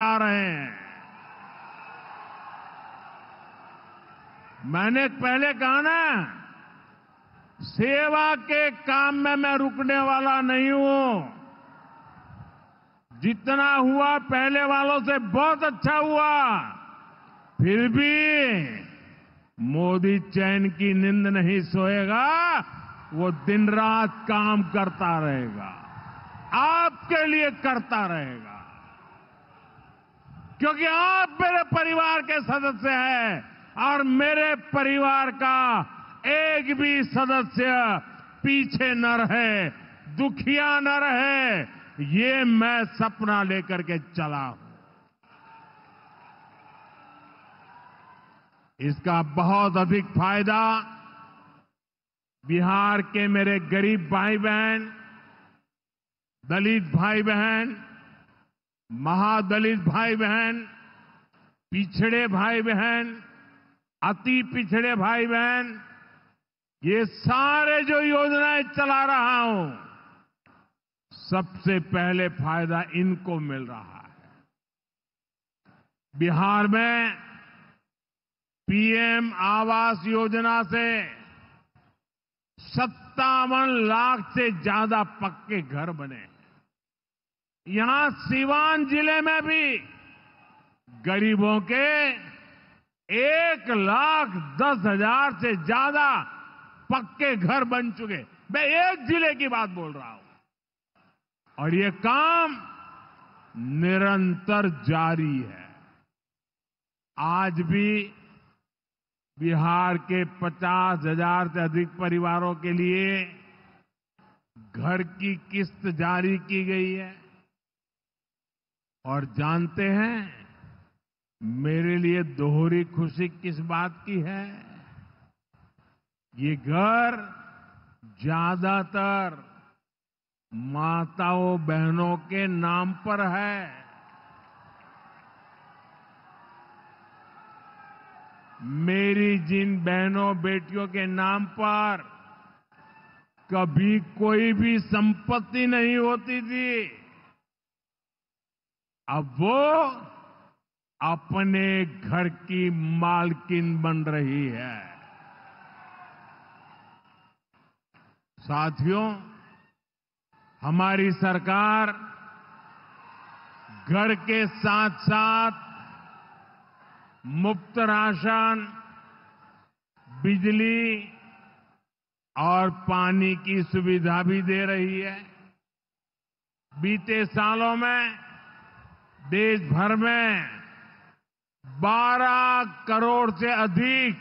आ रहे हैं। मैंने पहले कहा ना, सेवा के काम में मैं रुकने वाला नहीं हूं। जितना हुआ पहले वालों से बहुत अच्छा हुआ, फिर भी मोदी चैन की नींद नहीं सोएगा। वो दिन रात काम करता रहेगा, आपके लिए करता रहेगा, क्योंकि आप मेरे परिवार के सदस्य हैं और मेरे परिवार का एक भी सदस्य पीछे न रहे, दुखिया न रहे, ये मैं सपना लेकर के चला हूं। इसका बहुत अधिक फायदा बिहार के मेरे गरीब भाई बहन, दलित भाई बहन, महादलित भाई बहन, पिछड़े भाई बहन, अति पिछड़े भाई बहन, ये सारे जो योजनाएं चला रहा हूं, सबसे पहले फायदा इनको मिल रहा है। बिहार में पीएम आवास योजना से 57 लाख से ज्यादा पक्के घर बने हैं। यहां सीवान जिले में भी गरीबों के 1,10,000 से ज्यादा पक्के घर बन चुके। मैं एक जिले की बात बोल रहा हूं और ये काम निरंतर जारी है। आज भी बिहार के 50,000 से अधिक परिवारों के लिए घर की किस्त जारी की गई है। और जानते हैं मेरे लिए दोहरी खुशी किस बात की है? ये घर ज्यादातर माताओं बहनों के नाम पर है। मेरी जिन बहनों बेटियों के नाम पर कभी कोई भी संपत्ति नहीं होती थी, अब वो अपने घर की मालकिन बन रही है। साथियों, हमारी सरकार घर के साथ साथ मुफ्त राशन, बिजली और पानी की सुविधा भी दे रही है। बीते सालों में देश भर में 12 करोड़ से अधिक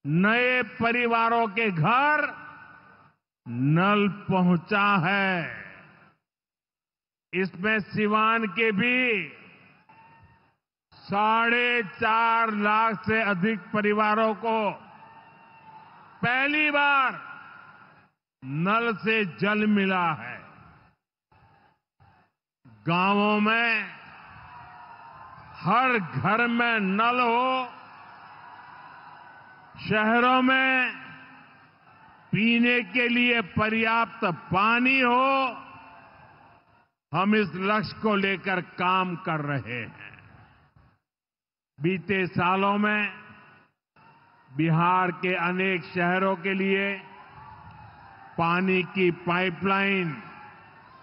नए परिवारों के घर नल पहुंचा है। इसमें सिवान के भी 4.5 लाख से अधिक परिवारों को पहली बार नल से जल मिला है। गांवों में हर घर में नल हो, शहरों में पीने के लिए पर्याप्त पानी हो, हम इस लक्ष्य को लेकर काम कर रहे हैं। बीते सालों में बिहार के अनेक शहरों के लिए पानी की पाइपलाइन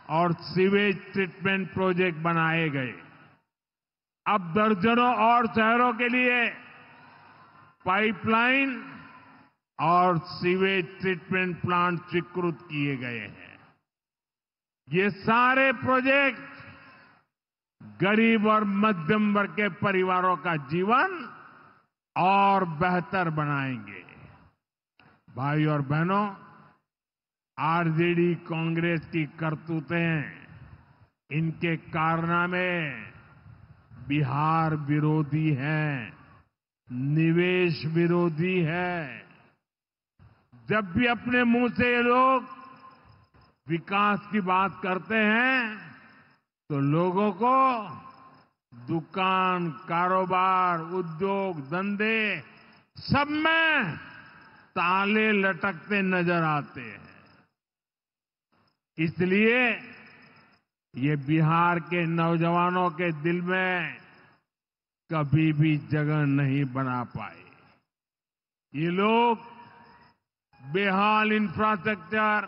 और सीवेज ट्रीटमेंट प्रोजेक्ट बनाए गए। अब दर्जनों और शहरों के लिए पाइपलाइन और सीवेज ट्रीटमेंट प्लांट स्वीकृत किए गए हैं। ये सारे प्रोजेक्ट गरीब और मध्यम वर्ग के परिवारों का जीवन और बेहतर बनाएंगे। भाई और बहनों, आरजेडी कांग्रेस की करतूतें, इनके कारनामे बिहार विरोधी हैं, निवेश विरोधी है। जब भी अपने मुंह से ये लोग विकास की बात करते हैं तो लोगों को दुकान, कारोबार, उद्योग, धंधे सब में ताले लटकते नजर आते हैं। इसलिए ये बिहार के नौजवानों के दिल में कभी भी जगह नहीं बना पाए। ये लोग बेहाल इंफ्रास्ट्रक्चर,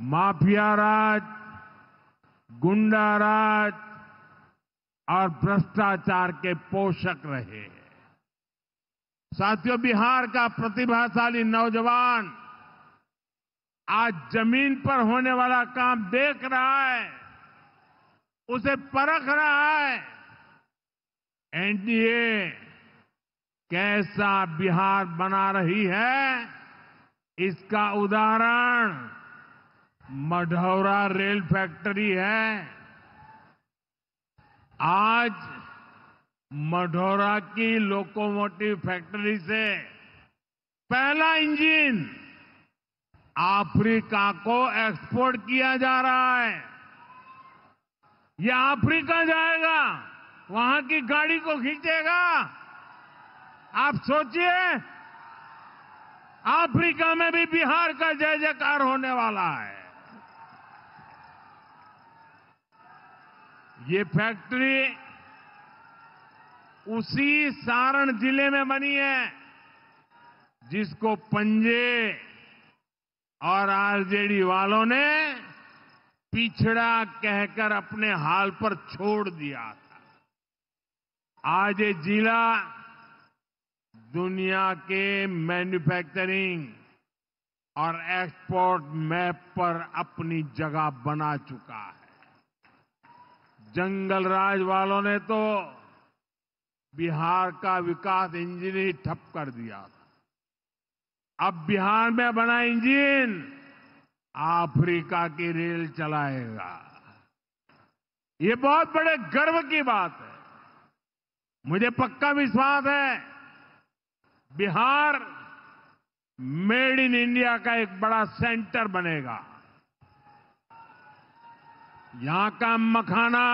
माफिया राज, गुंडा राज और भ्रष्टाचार के पोषक रहे हैं। साथियों, बिहार का प्रतिभाशाली नौजवान आज जमीन पर होने वाला काम देख रहा है, उसे परख रहा है। एनडीए कैसा बिहार बना रही है, इसका उदाहरण मढ़ौरा रेल फैक्ट्री है। आज मढ़ौरा की लोकोमोटिव फैक्ट्री से पहला इंजन अफ्रीका को एक्सपोर्ट किया जा रहा है। यह अफ्रीका जाएगा, वहां की गाड़ी को खींचेगा। आप सोचिए, अफ्रीका में भी बिहार का जय जयकार होने वाला है। ये फैक्ट्री उसी सारण जिले में बनी है जिसको पंजे और आरजेडी वालों ने पिछड़ा कहकर अपने हाल पर छोड़ दिया था। आज ये जिला दुनिया के मैन्युफैक्चरिंग और एक्सपोर्ट मैप पर अपनी जगह बना चुका है। जंगल राज वालों ने तो बिहार का विकास इंजन ही ठप कर दिया था। अब बिहार में बना इंजन अफ्रीका की रेल चलाएगा। ये बहुत बड़े गर्व की बात है। मुझे पक्का विश्वास है, बिहार मेड इन इंडिया का एक बड़ा सेंटर बनेगा। यहां का मखाना,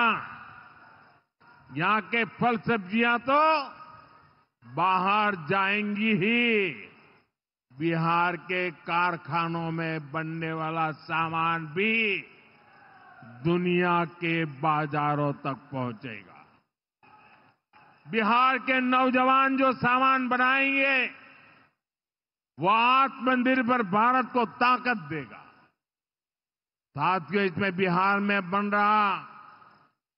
यहां के फल सब्जियां तो बाहर जाएंगी ही। बिहार के कारखानों में बनने वाला सामान भी दुनिया के बाजारों तक पहुंचेगा। बिहार के नौजवान जो सामान बनाएंगे, वो आत्मनिर्भर भारत को ताकत देगा। साथियों, इसमें बिहार में बन रहा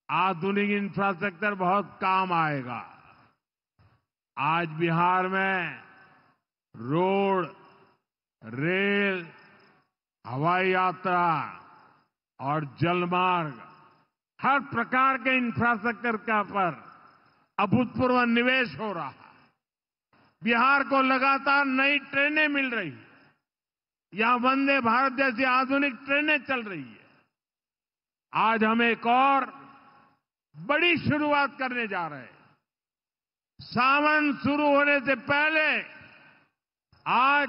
आधुनिक इंफ्रास्ट्रक्चर बहुत काम आएगा। आज बिहार में रोड, रेल, हवाई यात्रा और जलमार्ग, हर प्रकार के इंफ्रास्ट्रक्चर का पर अभूतपूर्व निवेश हो रहा है। बिहार को लगातार नई ट्रेनें मिल रही है। यहां वंदे भारत जैसी आधुनिक ट्रेनें चल रही है। आज हम एक और बड़ी शुरुआत करने जा रहे हैं। सावन शुरू होने से पहले आज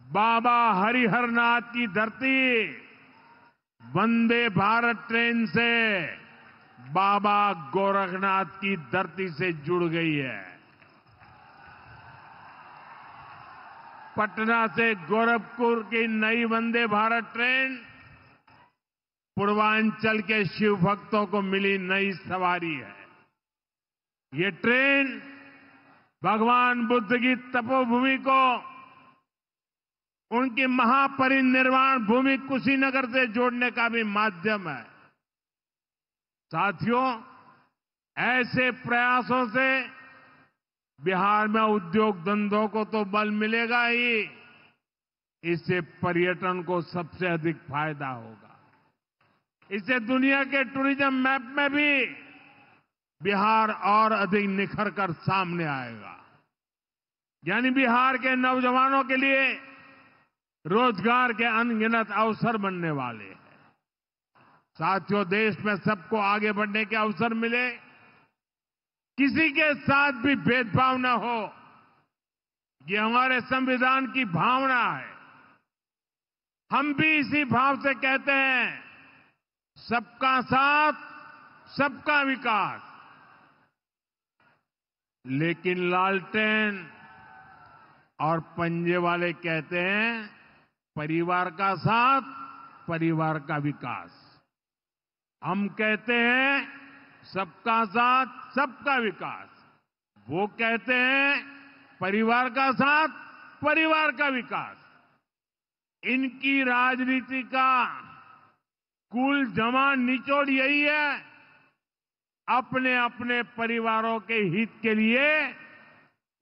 बाबा हरिहरनाथ की धरती वंदे भारत ट्रेन से बाबा गोरखनाथ की धरती से जुड़ गई है। पटना से गोरखपुर की नई वंदे भारत ट्रेन पूर्वांचल के शिव भक्तों को मिली नई सवारी है। ये ट्रेन भगवान बुद्ध की तपोभूमि को उनकी महापरिनिर्वाण भूमि कुशीनगर से जोड़ने का भी माध्यम है। साथियों, ऐसे प्रयासों से बिहार में उद्योग धंधों को तो बल मिलेगा ही, इससे पर्यटन को सबसे अधिक फायदा होगा। इससे दुनिया के टूरिज्म मैप में भी बिहार और अधिक निखर कर सामने आएगा। यानी बिहार के नौजवानों के लिए रोजगार के अनगिनत अवसर बनने वाले हैं। साथियों, देश में सबको आगे बढ़ने के अवसर मिले, किसी के साथ भी भेदभाव न हो, ये हमारे संविधान की भावना है। हम भी इसी भाव से कहते हैं, सबका साथ, सबका विकास। लेकिन लालटेन और पंजे वाले कहते हैं, परिवार का साथ, परिवार का विकास। हम कहते हैं सबका साथ सबका विकास, वो कहते हैं परिवार का साथ परिवार का विकास। इनकी राजनीति का कुल जमा निचोड़ यही है, अपने अपने परिवारों के हित के लिए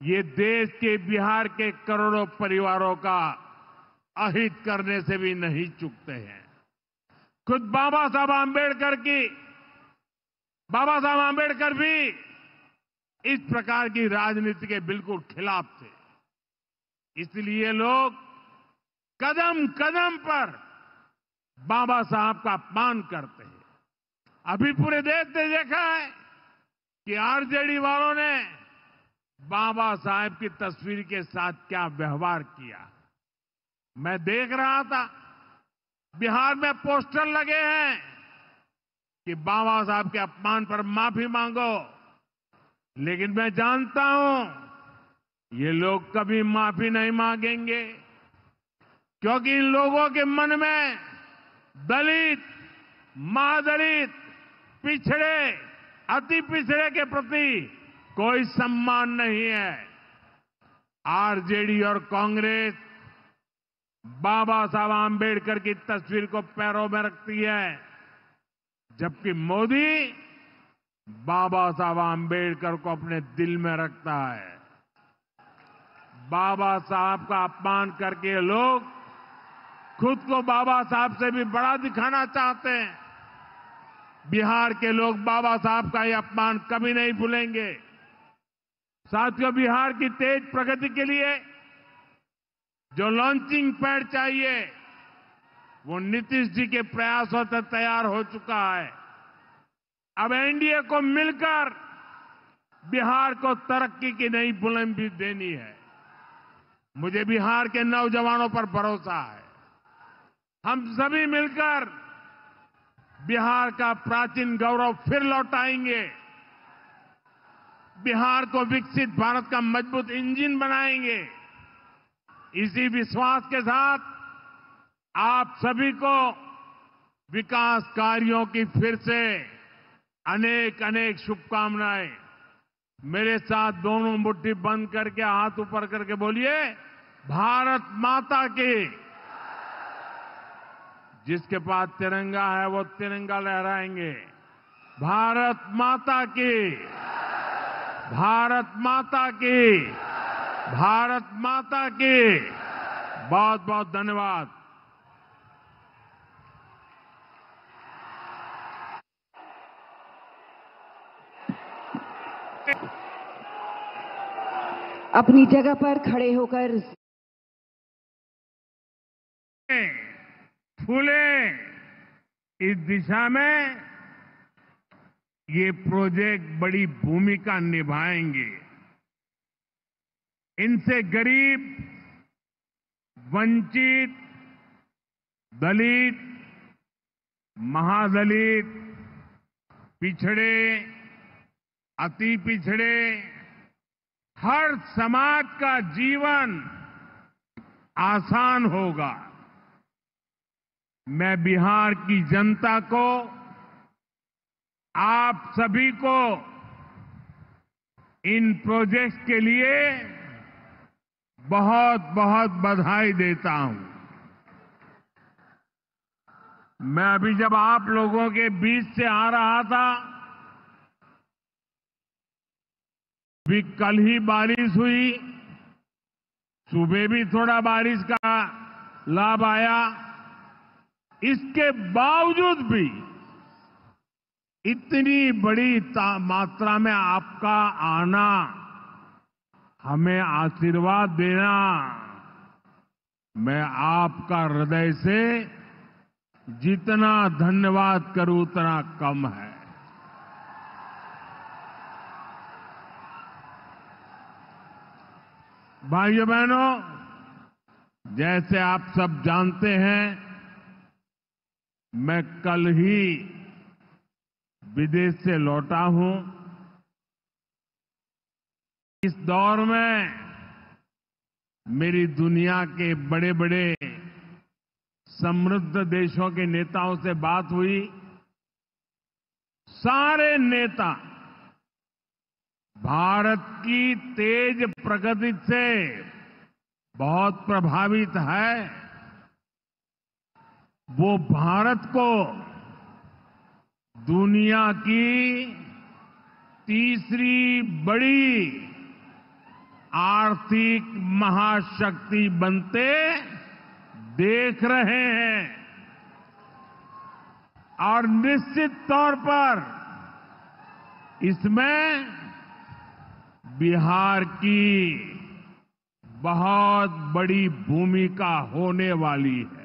ये देश के बिहार के करोड़ों परिवारों का अहित करने से भी नहीं चूकते हैं। खुद बाबा साहब आंबेडकर भी इस प्रकार की राजनीति के बिल्कुल खिलाफ थे। इसलिए लोग कदम कदम पर बाबा साहब का अपमान करते हैं। अभी पूरे देश ने देखा है कि आरजेडी वालों ने बाबा साहब की तस्वीर के साथ क्या व्यवहार किया। मैं देख रहा था बिहार में पोस्टर लगे हैं कि बाबा साहब के अपमान पर माफी मांगो, लेकिन मैं जानता हूं ये लोग कभी माफी नहीं मांगेंगे, क्योंकि इन लोगों के मन में दलित, महादलित, पिछड़े, अति पिछड़े के प्रति कोई सम्मान नहीं है। आरजेडी और कांग्रेस बाबा साहब आंबेडकर की तस्वीर को पैरों में रखती है, जबकि मोदी बाबा साहब आंबेडकर को अपने दिल में रखता है। बाबा साहब का अपमान करके लोग खुद को बाबा साहब से भी बड़ा दिखाना चाहते हैं। बिहार के लोग बाबा साहब का यह अपमान कभी नहीं भूलेंगे। साथियों, बिहार की तेज प्रगति के लिए जो लॉन्चिंग पैड चाहिए वो नीतीश जी के प्रयासों से तैयार हो चुका है। अब एनडीए को मिलकर बिहार को तरक्की की नई बुलंदी देनी है। मुझे बिहार के नौजवानों पर भरोसा है। हम सभी मिलकर बिहार का प्राचीन गौरव फिर लौटाएंगे। बिहार को विकसित भारत का मजबूत इंजन बनाएंगे। इसी विश्वास के साथ आप सभी को विकास कार्यों की फिर से अनेक अनेक शुभकामनाएं। मेरे साथ दोनों मुट्ठी बंद करके हाथ ऊपर करके बोलिए, भारत माता की। जिसके पास तिरंगा है वो तिरंगा लहराएंगे। भारत माता की, भारत माता की, भारत माता की। बहुत बहुत धन्यवाद। अपनी जगह पर खड़े होकर फूले इस दिशा में ये प्रोजेक्ट बड़ी भूमिका निभाएंगे। इनसे गरीब, वंचित, दलित, महादलित, पिछड़े, अति पिछड़े, हर समाज का जीवन आसान होगा। मैं बिहार की जनता को, आप सभी को इन प्रोजेक्ट्स के लिए बहुत बहुत बधाई देता हूं। मैं अभी जब आप लोगों के बीच से आ रहा था, भी कल ही बारिश हुई, सुबह भी थोड़ा बारिश का लाभ आया। इसके बावजूद भी इतनी बड़ी मात्रा में आपका आना, हमें आशीर्वाद देना, मैं आपका हृदय से जितना धन्यवाद करूं उतना कम है। भाइयों बहनों, जैसे आप सब जानते हैं, मैं कल ही विदेश से लौटा हूं। इस दौर में मेरी दुनिया के बड़े बड़े समृद्ध देशों के नेताओं से बात हुई। सारे नेता भारत की तेज प्रगति से बहुत प्रभावित है। वो भारत को दुनिया की तीसरी बड़ी आर्थिक महाशक्ति बनते देख रहे हैं और निश्चित तौर पर इसमें बिहार की बहुत बड़ी भूमिका होने वाली है।